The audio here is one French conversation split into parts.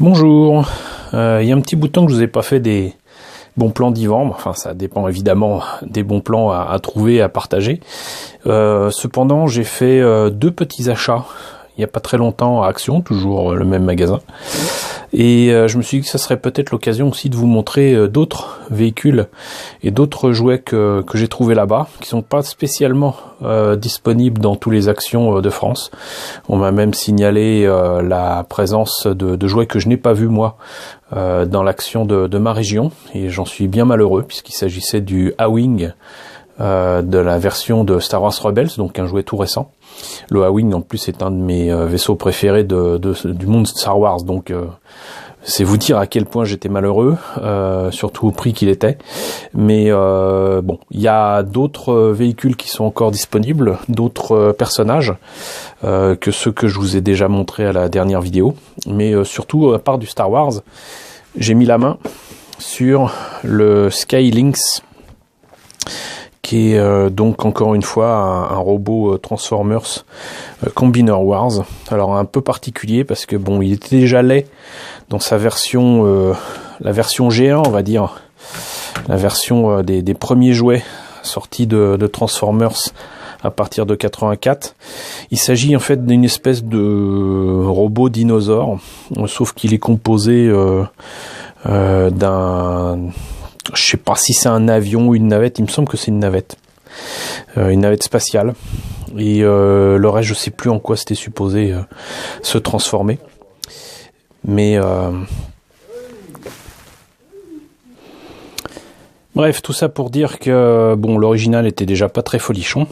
Bonjour, il y a un petit bout de temps que je vous ai pas fait des bons plans d'Yvan, enfin ça dépend évidemment des bons plans à trouver, à partager. Cependant j'ai fait deux petits achats il n'y a pas très longtemps à Action, toujours le même magasin. Et je me suis dit que ça serait peut-être l'occasion aussi de vous montrer d'autres véhicules et d'autres jouets que j'ai trouvés là-bas, qui sont pas spécialement disponibles dans tous les Actions de France. On m'a même signalé la présence de jouets que je n'ai pas vus moi dans l'Action de ma région, et j'en suis bien malheureux puisqu'il s'agissait du A-Wing de la version de Star Wars Rebels, donc un jouet tout récent. Le A-Wing en plus est un de mes vaisseaux préférés du monde Star Wars, donc c'est vous dire à quel point j'étais malheureux, surtout au prix qu'il était. Mais bon, il y a d'autres véhicules qui sont encore disponibles, d'autres personnages que ceux que je vous ai déjà montrés à la dernière vidéo. Mais surtout, à part du Star Wars, j'ai mis la main sur le Skylynx, qui est donc encore une fois un robot Transformers Combiner Wars. Alors un peu particulier parce que bon, il était déjà laid dans sa version, la version G1 on va dire, la version des premiers jouets sortis de Transformers à partir de 84. Il s'agit en fait d'une espèce de robot dinosaure, sauf qu'il est composé d'un... Je sais pas si c'est un avion ou une navette, il me semble que c'est une navette spatiale. Et le reste, je sais plus en quoi c'était supposé se transformer. Mais bref, tout ça pour dire que bon, l'original était déjà pas très folichon.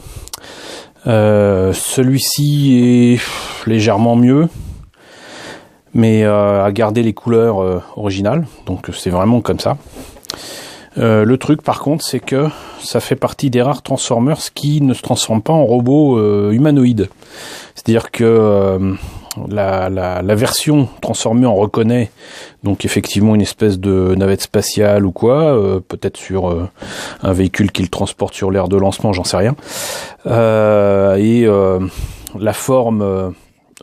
Celui-ci est légèrement mieux, mais a gardé les couleurs originales, donc c'est vraiment comme ça. Le truc par contre, c'est que ça fait partie des rares Transformers qui ne se transforment pas en robots humanoïdes. C'est-à-dire que la version transformée en reconnaît donc effectivement une espèce de navette spatiale ou quoi, peut-être sur un véhicule qui le transporte sur l'aire de lancement, j'en sais rien. Et la forme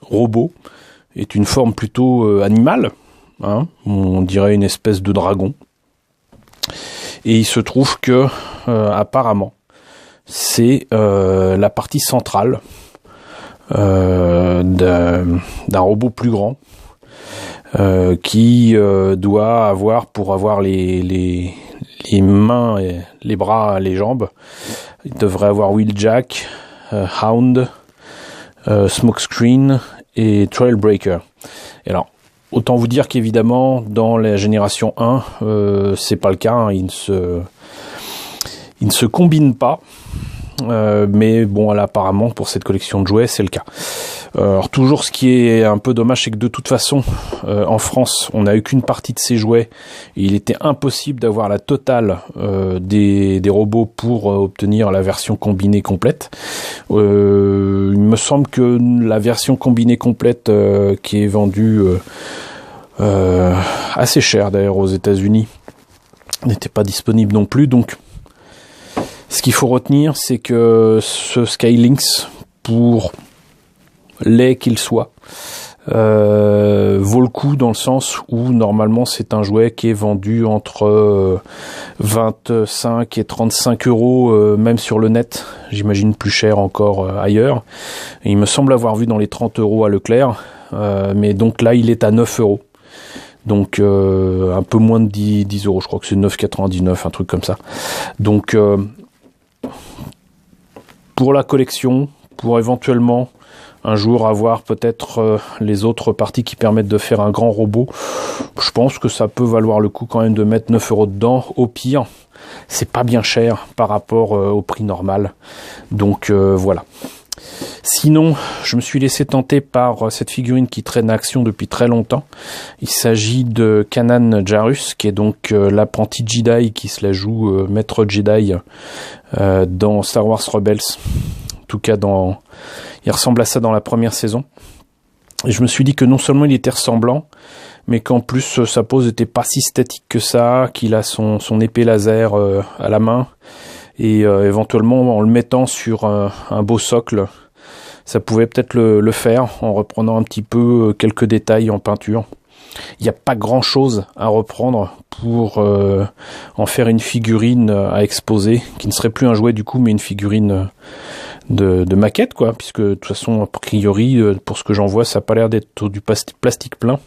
robot est une forme plutôt animale, hein, on dirait une espèce de dragon. Et il se trouve que apparemment c'est la partie centrale d'un robot plus grand qui doit avoir, pour avoir les mains, et les bras, les jambes, il devrait avoir Wheeljack, Hound, Smokescreen et Trailbreaker. Et alors, autant vous dire qu'évidemment, dans la génération 1, c'est pas le cas, hein, il ne se combine pas. Mais bon, là, apparemment, pour cette collection de jouets, c'est le cas. Alors, toujours, ce qui est un peu dommage, c'est que de toute façon, en France, on n'a eu qu'une partie de ces jouets. Et il était impossible d'avoir la totale des robots pour obtenir la version combinée complète. Il me semble que la version combinée complète qui est vendue assez cher, d'ailleurs, aux États-Unis, n'était pas disponible non plus. Donc, ce qu'il faut retenir, c'est que ce Skylynx, pour laid qu'il soit, vaut le coup dans le sens où normalement c'est un jouet qui est vendu entre 25 et 35 euros, même sur le net, j'imagine plus cher encore ailleurs. Et il me semble avoir vu dans les 30 euros à Leclerc, mais donc là il est à 9 euros. Donc un peu moins de 10 euros, je crois que c'est 9,99, un truc comme ça. Donc pour la collection, pour éventuellement un jour avoir peut-être les autres parties qui permettent de faire un grand robot, je pense que ça peut valoir le coup quand même de mettre 9 euros dedans. Au pire, c'est pas bien cher par rapport au prix normal. Donc voilà. Sinon, je me suis laissé tenter par cette figurine qui traîne à Action depuis très longtemps. Il s'agit de Kanan Jarrus, qui est donc l'apprenti Jedi qui se la joue maître Jedi dans Star Wars Rebels. En tout cas, il ressemble à ça dans la première saison. Et je me suis dit que non seulement il était ressemblant, mais qu'en plus sa pose était pas si statique que ça, qu'il a son épée laser à la main. Et éventuellement, en le mettant sur un beau socle, ça pouvait peut-être le faire en reprenant un petit peu quelques détails en peinture. il n'y a pas grand chose à reprendre pour en faire une figurine à exposer, qui ne serait plus un jouet du coup, mais une figurine de maquette, quoi, puisque de toute façon, a priori, pour ce que j'en vois, ça n'a pas l'air d'être du plastique plein.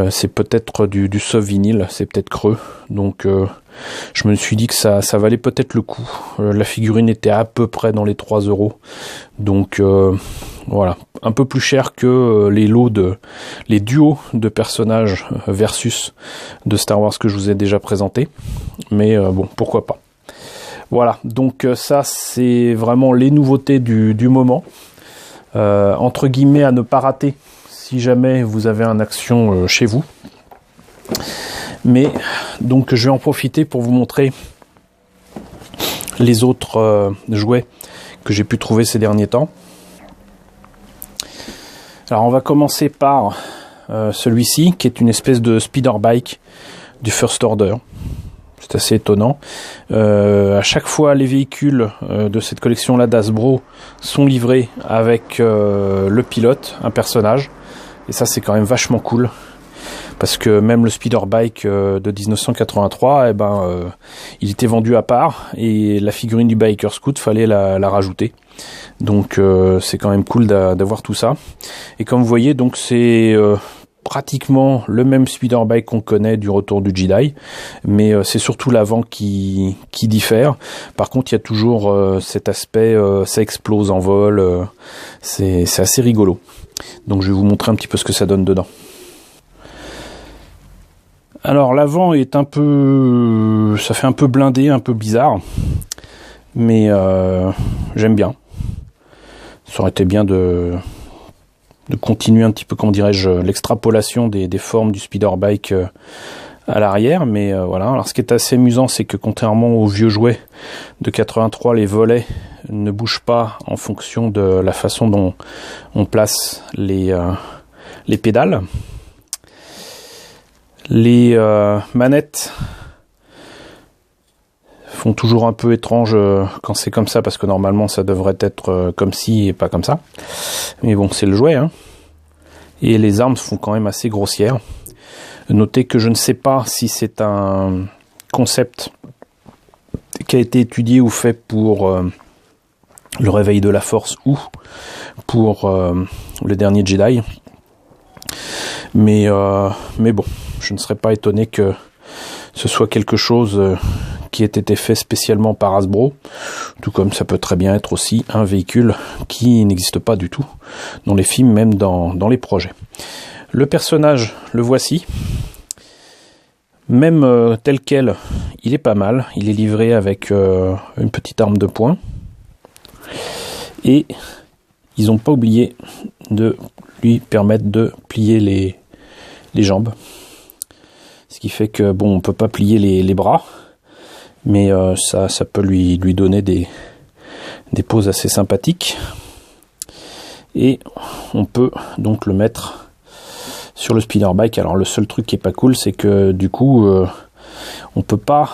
C'est peut-être du soft vinyle, c'est peut-être creux. Donc je me suis dit que ça valait peut-être le coup. La figurine était à peu près dans les 3 €. Donc voilà, un peu plus cher que les duos de personnages versus de Star Wars que je vous ai déjà présenté. Mais bon, pourquoi pas. Voilà, donc ça c'est vraiment les nouveautés du moment. Entre guillemets à ne pas rater si jamais vous avez un action chez vous. Mais donc je vais en profiter pour vous montrer les autres jouets que j'ai pu trouver ces derniers temps. Alors on va commencer par celui-ci qui est une espèce de speeder bike du First Order. C'est assez étonnant. À chaque fois, les véhicules de cette collection-là d'Hasbro sont livrés avec le pilote, un personnage. Et ça, c'est quand même vachement cool. Parce que même le speeder bike de 1983, il était vendu à part. Et la figurine du Biker Scout, fallait la rajouter. Donc c'est quand même cool d'avoir tout ça. Et comme vous voyez, donc c'est pratiquement le même speeder bike qu'on connaît du Retour du Jedi, mais c'est surtout l'avant qui diffère. Par contre, il y a toujours cet aspect, ça explose en vol, c'est assez rigolo. Donc je vais vous montrer un petit peu ce que ça donne dedans. Alors l'avant est ça fait un peu blindé, un peu bizarre, mais j'aime bien. Ça aurait été bien de continuer un petit peu, comment dirais-je, l'extrapolation des formes du speeder bike à l'arrière, mais voilà. Alors ce qui est assez amusant, c'est que contrairement aux vieux jouets de 83, les volets ne bougent pas en fonction de la façon dont on place les pédales. Les manettes font toujours un peu étrange quand c'est comme ça, parce que normalement ça devrait être comme ci et pas comme ça. Mais bon, c'est le jouet, hein. Et les armes font quand même assez grossières. Notez que je ne sais pas si c'est un concept qui a été étudié ou fait pour le réveil de la Force ou pour le dernier Jedi. Mais bon, je ne serais pas étonné que ce soit quelque chose qui ait été fait spécialement par Hasbro, tout comme ça peut très bien être aussi un véhicule qui n'existe pas du tout dans les films, même dans les projets. Le personnage, le voici. Même tel quel, il est pas mal. Il est livré avec une petite arme de poing. Et ils n'ont pas oublié de lui permettre de plier les jambes. Ce qui fait que, bon, on peut pas plier les bras, mais ça peut lui donner des poses assez sympathiques. Et on peut donc le mettre sur le speeder bike. Alors le seul truc qui est pas cool, c'est que du coup on peut pas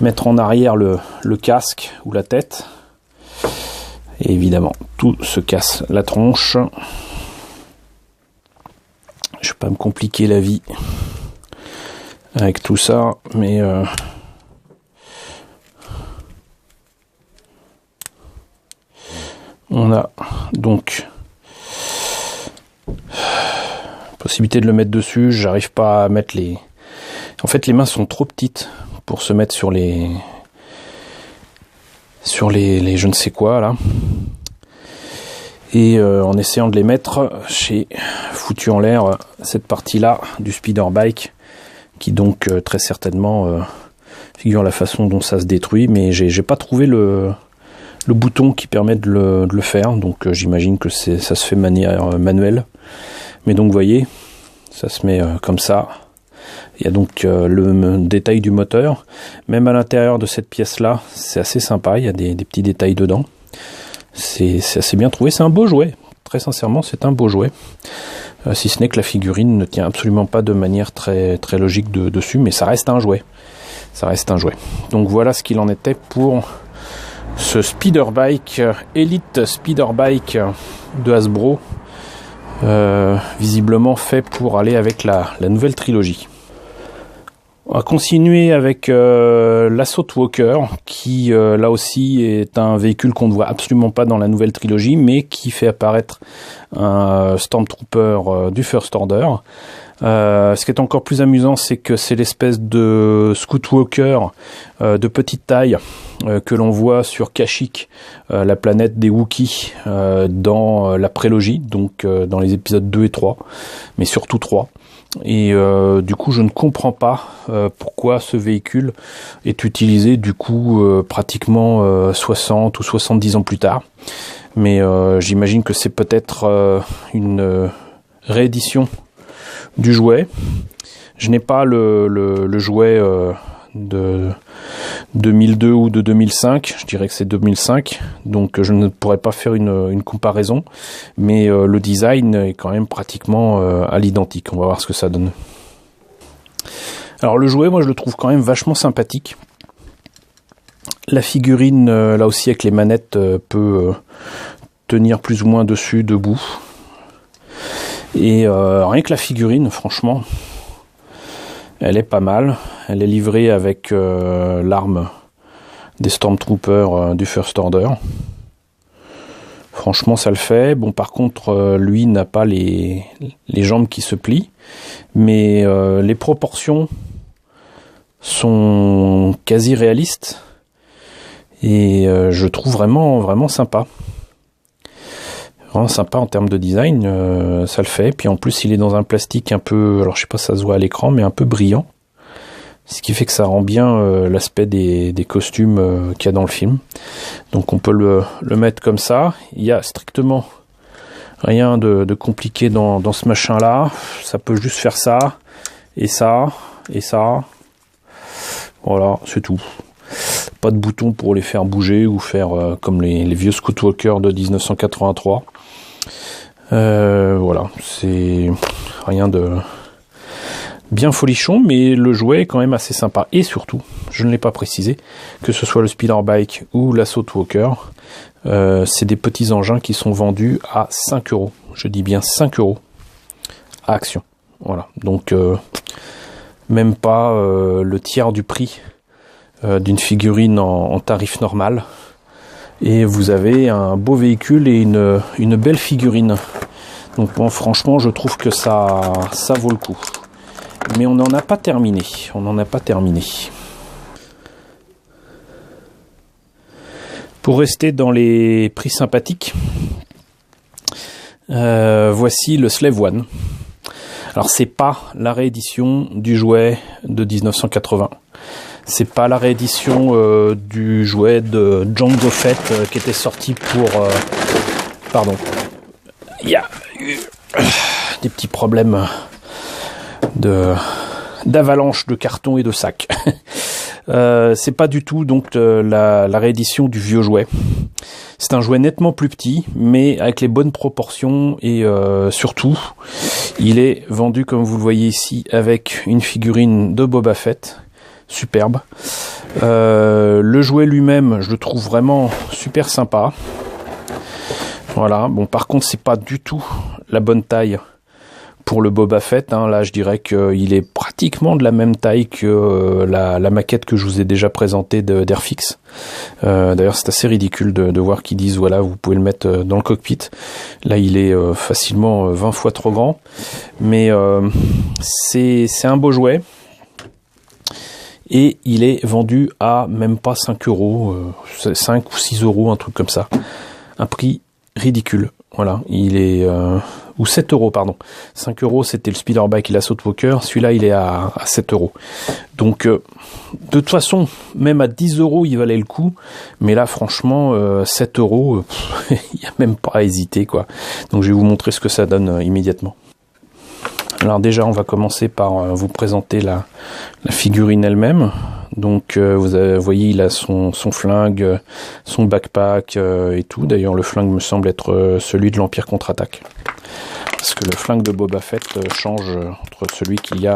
mettre en arrière le casque ou la tête, et évidemment tout se casse la tronche. Je vais pas me compliquer la vie avec tout ça, mais on a donc possibilité de le mettre dessus. J'arrive pas à mettre les... En fait, les mains sont trop petites pour se mettre sur les je ne sais quoi là. Et en essayant de les mettre, j'ai foutu en l'air cette partie-là du speeder bike, qui donc très certainement figure la façon dont ça se détruit, mais j'ai pas trouvé le bouton qui permet de le faire, donc j'imagine que ça se fait de manière manuelle. Mais donc vous voyez, ça se met comme ça. Il y a donc le détail du moteur. Même à l'intérieur de cette pièce-là, c'est assez sympa, il y a des petits détails dedans. C'est assez bien trouvé, c'est un beau jouet. Très sincèrement, c'est un beau jouet. Si ce n'est que la figurine ne tient absolument pas de manière très, très logique dessus, mais ça reste un jouet. Ça reste un jouet. Donc voilà ce qu'il en était pour ce Speeder Bike, Elite Speeder Bike de Hasbro. visiblement fait pour aller avec la nouvelle trilogie. On va continuer avec l'Assault Walker, qui là aussi est un véhicule qu'on ne voit absolument pas dans la nouvelle trilogie, mais qui fait apparaître un Stormtrooper du First Order. Ce qui est encore plus amusant, c'est que c'est l'espèce de Scout Walker de petite taille que l'on voit sur Kashyyyk, la planète des Wookiees, dans la prélogie, donc dans les épisodes 2 et 3, mais surtout 3. Et du coup je ne comprends pas pourquoi ce véhicule est utilisé du coup pratiquement 60 ou 70 ans plus tard, mais j'imagine que c'est peut-être une réédition du jouet. Je n'ai pas le jouet de 2002 ou de 2005, je dirais que c'est 2005, donc je ne pourrais pas faire une comparaison, mais le design est quand même pratiquement à l'identique. On va voir ce que ça donne. Alors le jouet, moi je le trouve quand même vachement sympathique. La figurine, là aussi avec les manettes, peut tenir plus ou moins dessus, debout. Et rien que la figurine, franchement, elle est pas mal. Elle est livrée avec l'arme des Stormtroopers du First Order. Franchement, ça le fait. Bon, par contre, lui n'a pas les jambes qui se plient, mais les proportions sont quasi réalistes et je trouve vraiment sympa. Vraiment sympa en termes de design, ça le fait. Puis en plus, il est dans un plastique un peu, alors je sais pas si ça se voit à l'écran, mais un peu brillant. Ce qui fait que ça rend bien l'aspect des costumes qu'il y a dans le film. Donc on peut le mettre comme ça. Il y a strictement rien de compliqué dans ce machin-là. Ça peut juste faire ça, et ça, et ça. Voilà, c'est tout. Pas de bouton pour les faire bouger ou faire comme les vieux Scout Walker de 1983. Voilà, c'est rien de bien folichon, mais le jouet est quand même assez sympa. Et surtout, je ne l'ai pas précisé, que ce soit le Speeder Bike ou l'Assault Walker, c'est des petits engins qui sont vendus à 5 €. Je dis bien 5 € à Action. Voilà, donc même pas le tiers du prix d'une figurine en tarif normal. Et vous avez un beau véhicule et une belle figurine. Donc bon, franchement, je trouve que ça vaut le coup. Mais on n'en a pas terminé. On n'en a pas terminé. Pour rester dans les prix sympathiques, voici le Slave One. Alors c'est pas la réédition du jouet de 1980. C'est pas la réédition du jouet de Jango Fett qui était sorti pour... pardon. Il y a eu des petits problèmes d'avalanche de carton et de sacs. C'est pas du tout donc la réédition du vieux jouet. C'est un jouet nettement plus petit, mais avec les bonnes proportions et surtout, il est vendu comme vous le voyez ici avec une figurine de Boba Fett. Superbe. Le jouet lui-même, je le trouve vraiment super sympa. Voilà. Bon, par contre, c'est pas du tout la bonne taille pour le Boba Fett. Hein. Là, je dirais qu'il est pratiquement de la même taille que la maquette que je vous ai déjà présentée d'Airfix. D'ailleurs, c'est assez ridicule de voir qu'ils disent voilà, vous pouvez le mettre dans le cockpit. Là, il est facilement 20 fois trop grand. Mais c'est un beau jouet. Et il est vendu à même pas 5 €, 5 ou 6 €, un truc comme ça. Un prix ridicule. Voilà, il est... ou 7 €, pardon. 5 € c'était le Speeder Bike et l'Assault Walker. Celui-là, il est à 7 €. Donc, de toute façon, même à 10 € il valait le coup. Mais là, franchement, 7 €, il n'y a même pas à hésiter, quoi. Donc, je vais vous montrer ce que ça donne immédiatement. Alors déjà, on va commencer par vous présenter la figurine elle-même. Donc, vous voyez, il a son flingue, son backpack et tout. D'ailleurs, le flingue me semble être celui de l'Empire contre-attaque. Parce que le flingue de Boba Fett change entre celui qu'il y a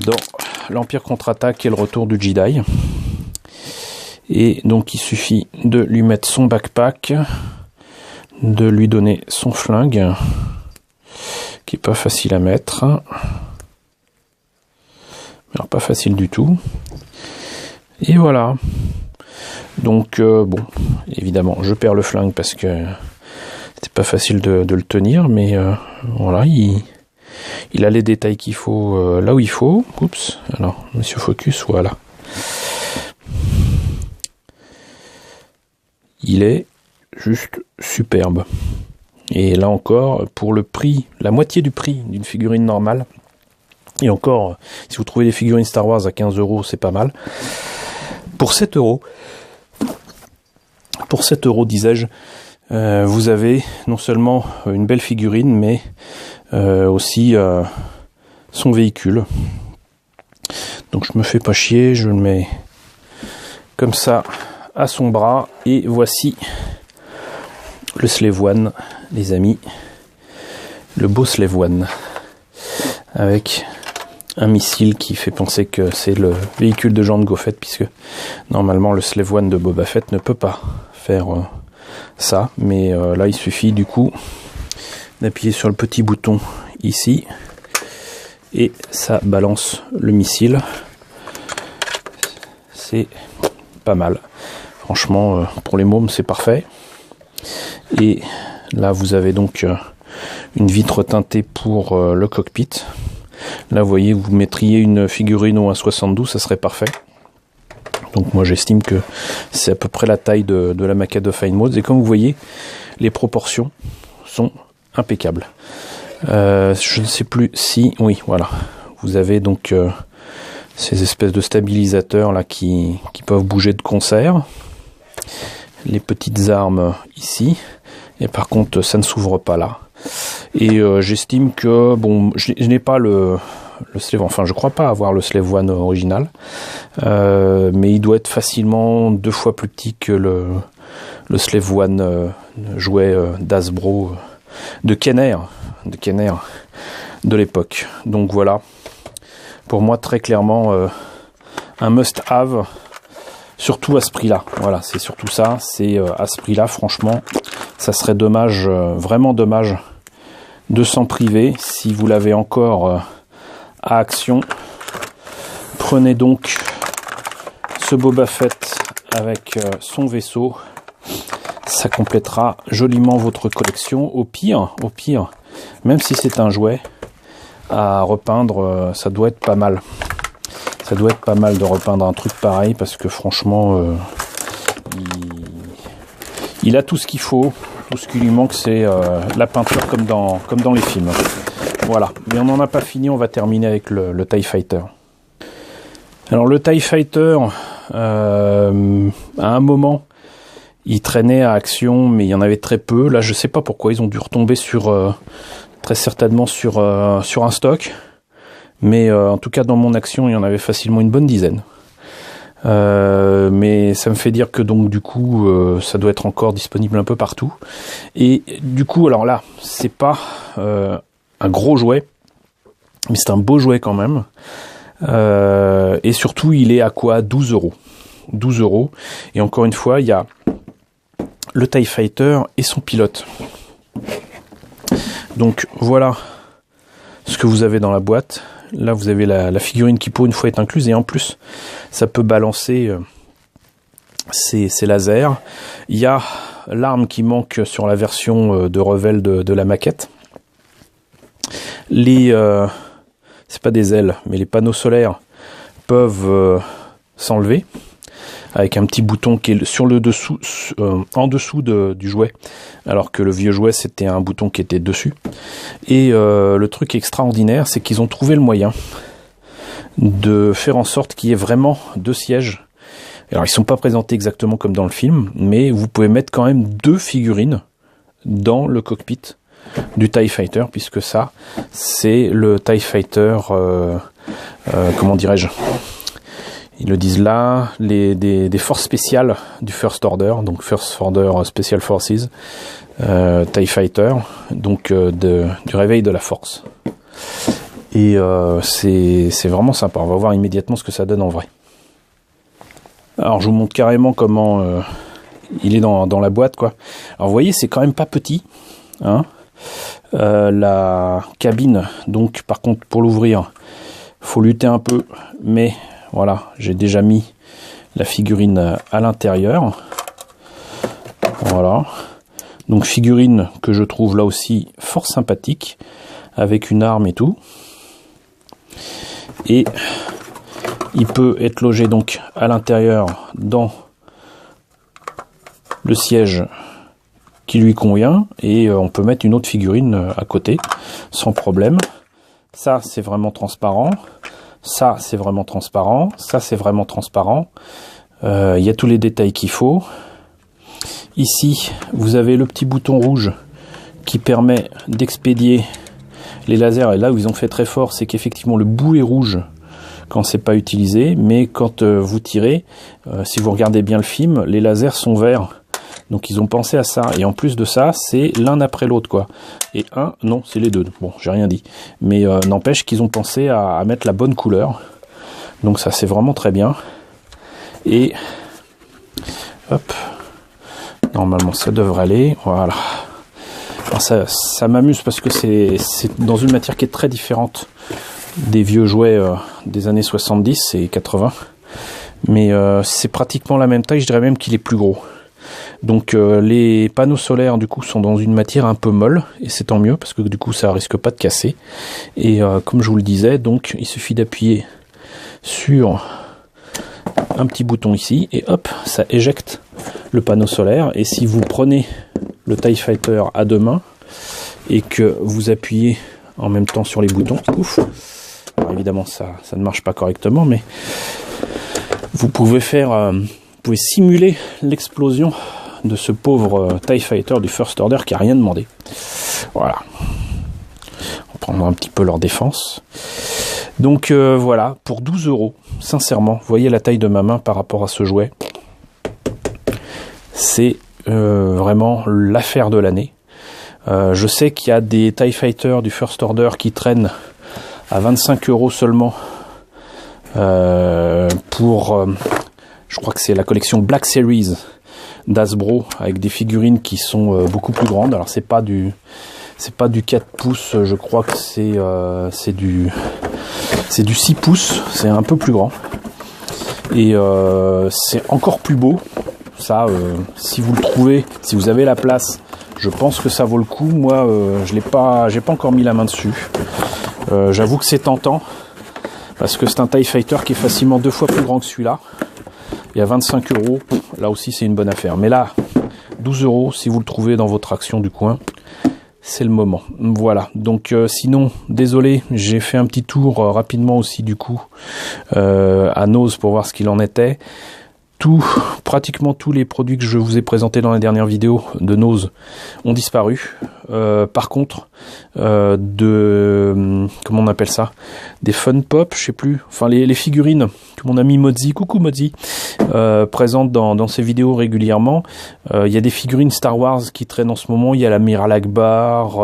dans l'Empire contre-attaque et le retour du Jedi. Et donc, il suffit de lui mettre son backpack, de lui donner son flingue, qui est pas facile à mettre. Alors pas facile du tout. Et voilà. Donc bon, évidemment, je perds le flingue parce que c'était pas facile de le tenir, mais voilà, il a les détails qu'il faut là où il faut. Oups, alors, monsieur Focus, voilà. Il est juste superbe. Et là encore, pour le prix, la moitié du prix d'une figurine normale, et encore, si vous trouvez des figurines Star Wars à 15 €, c'est pas mal. Pour 7 €, disais-je, vous avez non seulement une belle figurine, mais aussi son véhicule. Donc je me fais pas chier, je le mets comme ça à son bras, et voici le Slave One, les amis, le beau Slave One, avec un missile qui fait penser que c'est le véhicule de Jango Fett, puisque normalement le Slave One de Boba Fett ne peut pas faire ça, mais là il suffit du coup d'appuyer sur le petit bouton ici et ça balance le missile. C'est pas mal, franchement, pour les mômes c'est parfait. Et là vous avez donc une vitre teintée pour le cockpit. Là vous voyez, vous mettriez une figurine au 1,72, ça serait parfait. Donc moi j'estime que c'est à peu près la taille de la maquette de Fine Modes, et comme vous voyez, les proportions sont impeccables. Je ne sais plus si... Oui, voilà. Vous avez donc ces espèces de stabilisateurs là qui peuvent bouger de concert. Les petites armes ici. Et par contre, ça ne s'ouvre pas là. Et j'estime que... Bon, je n'ai pas le Slave... Enfin, je crois pas avoir le Slave One original. Mais il doit être facilement 2 fois plus petit que le Slave One jouet d'Hasbro, de Kenner de l'époque. Donc voilà, pour moi très clairement un must-have, surtout à ce prix-là. Voilà, c'est surtout ça, c'est à ce prix-là, franchement, ça serait dommage, vraiment dommage de s'en priver. Si vous l'avez encore à Action, prenez donc ce Boba Fett avec son vaisseau. Ça complétera joliment votre collection. Au pire, même si c'est un jouet à repeindre, ça doit être pas mal. Ça doit être pas mal de repeindre un truc pareil, parce que franchement, il a tout ce qu'il faut. Tout ce qui lui manque, c'est la peinture comme dans les films. Voilà, mais on n'en a pas fini, on va terminer avec le TIE Fighter. Alors le TIE Fighter, à un moment, il traînait à Action, mais il y en avait très peu. Là, je sais pas pourquoi ils ont dû retomber très certainement sur un stock. Mais en tout cas, dans mon Action, il y en avait facilement une bonne dizaine. Mais ça me fait dire que donc du coup, ça doit être encore disponible un peu partout. Et du coup, alors là, c'est pas un gros jouet, mais c'est un beau jouet quand même. Et surtout, il est à quoi? 12 €. 12 €. Et encore une fois, il y a le TIE Fighter et son pilote. Donc voilà ce que vous avez dans la boîte. Là vous avez la figurine qui pour une fois est incluse, et en plus ça peut balancer ses lasers. Il y a l'arme qui manque sur la version de Revel de la maquette. C'est pas des ailes, mais les panneaux solaires peuvent s'enlever avec un petit bouton qui est sur le dessous, en dessous du jouet, alors que le vieux jouet c'était un bouton qui était dessus. Et le truc extraordinaire, c'est qu'ils ont trouvé le moyen de faire en sorte qu'il y ait vraiment 2 sièges. Alors ils sont pas présentés exactement comme dans le film, mais vous pouvez mettre quand même 2 figurines dans le cockpit du TIE Fighter, puisque ça c'est le TIE Fighter, comment dirais-je, ils le disent là, des forces spéciales du First Order, donc First Order Special Forces, TIE Fighter, donc du réveil de la force. Et c'est vraiment sympa, on va voir immédiatement ce que ça donne en vrai. Alors je vous montre carrément comment il est dans la boîte, quoi. Alors vous voyez, c'est quand même pas petit, hein. La cabine, donc par contre pour l'ouvrir, faut lutter un peu, mais voilà, j'ai déjà mis la figurine à l'intérieur. Voilà. Donc figurine que je trouve là aussi fort sympathique, avec une arme et tout. Et il peut être logé donc à l'intérieur dans le siège qui lui convient, et on peut mettre une autre figurine à côté sans problème. Ça c'est vraiment transparent, ça c'est vraiment transparent, ça c'est vraiment transparent. Il y a tous les détails qu'il faut. Ici vous avez le petit bouton rouge qui permet d'expédier les lasers, et là où ils ont fait très fort, c'est qu'effectivement le bout est rouge quand c'est pas utilisé, mais quand vous tirez, si vous regardez bien le film, les lasers sont verts. Donc ils ont pensé à ça, et en plus de ça, c'est l'un après l'autre, quoi. Et non, c'est les deux. Bon, j'ai rien dit, mais n'empêche qu'ils ont pensé à mettre la bonne couleur. Donc ça, c'est vraiment très bien. Et hop, normalement ça devrait aller. Voilà. Alors ça m'amuse parce que c'est dans une matière qui est très différente des vieux jouets des années 70 et 80. Mais c'est pratiquement la même taille, je dirais même qu'il est plus gros. Donc les panneaux solaires du coup sont dans une matière un peu molle, et c'est tant mieux parce que du coup ça risque pas de casser. Et comme je vous le disais, donc il suffit d'appuyer sur un petit bouton ici et hop, ça éjecte le panneau solaire. Et si vous prenez le TIE Fighter à deux mains et que vous appuyez en même temps sur les boutons, ouf, alors évidemment ça ne marche pas correctement, mais vous pouvez simuler l'explosion de ce pauvre TIE Fighter du First Order qui a rien demandé. Voilà. On prendra un petit peu leur défense. Donc voilà, pour 12 €, sincèrement, vous voyez la taille de ma main par rapport à ce jouet. C'est vraiment l'affaire de l'année. Je sais qu'il y a des TIE Fighter du First Order qui traînent à 25 € seulement pour... je crois que c'est la collection Black Series d'Hasbro, avec des figurines qui sont beaucoup plus grandes. Alors c'est pas du 4 pouces, je crois que c'est du 6 pouces, c'est un peu plus grand. Et c'est encore plus beau. Ça, si vous le trouvez, si vous avez la place, je pense que ça vaut le coup. Moi, j'ai pas encore mis la main dessus. J'avoue que c'est tentant, parce que c'est un TIE Fighter qui est facilement 2 fois plus grand que celui-là. Et à 25 €, là aussi c'est une bonne affaire. Mais là, 12 €, si vous le trouvez dans votre action du coin, c'est le moment. Voilà, donc sinon, désolé, j'ai fait un petit tour rapidement aussi du coup à Noz pour voir ce qu'il en était. Pratiquement tous les produits que je vous ai présentés dans la dernière vidéo de Noz ont disparu. Par contre, comment on appelle ça, des Fun Pop, je sais plus, enfin les figurines que mon ami Mozzi, coucou Mozzi, présente dans ses vidéos régulièrement. Il y a des figurines Star Wars qui traînent en ce moment. Il y a l'amiral Akbar,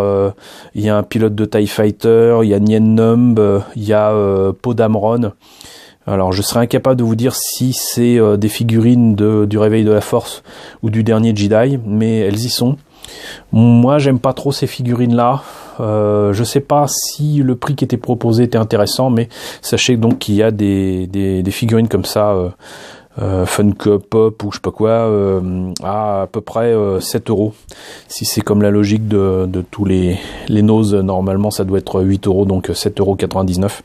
il y a un pilote de TIE Fighter, il y a Nien Numb, il y a Poe Dameron. Alors je serais incapable de vous dire si c'est des figurines du Réveil de la Force ou du dernier Jedi, mais elles y sont. Moi j'aime pas trop ces figurines là. Je sais pas si le prix qui était proposé était intéressant, mais sachez donc qu'il y a des figurines comme ça, Funko Pop ou je sais pas quoi, à peu près 7 €. Si c'est comme la logique de tous les Noz, normalement ça doit être 8 €, donc 7,99 €.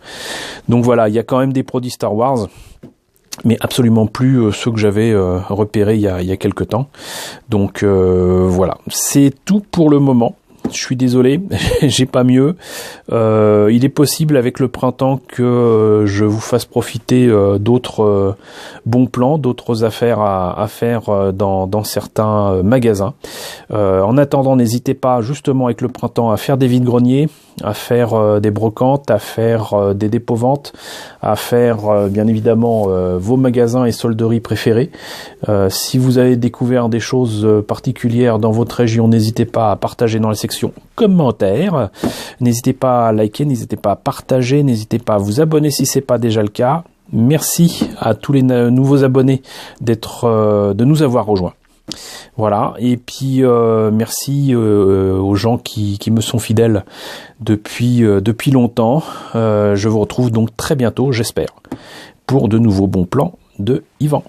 Donc voilà, il y a quand même des produits Star Wars, mais absolument plus ceux que j'avais repérés il y a quelques temps. Donc voilà, c'est tout pour le moment. Je suis désolé, j'ai pas mieux. Il est possible avec le printemps que je vous fasse profiter d'autres bons plans, d'autres affaires à faire dans certains magasins. En attendant, n'hésitez pas justement avec le printemps à faire des vides-greniers, à faire des brocantes, à faire des dépôts-ventes, à faire bien évidemment vos magasins et solderies préférés. Si vous avez découvert des choses particulières dans votre région, n'hésitez pas à partager dans la section commentaires. N'hésitez pas à liker, n'hésitez pas à partager, n'hésitez pas à vous abonner si c'est pas déjà le cas. Merci à tous les nouveaux abonnés de nous avoir rejoints. Voilà, et puis merci aux gens qui me sont fidèles depuis longtemps. Je vous retrouve donc très bientôt, j'espère, pour de nouveaux bons plans de Yvan.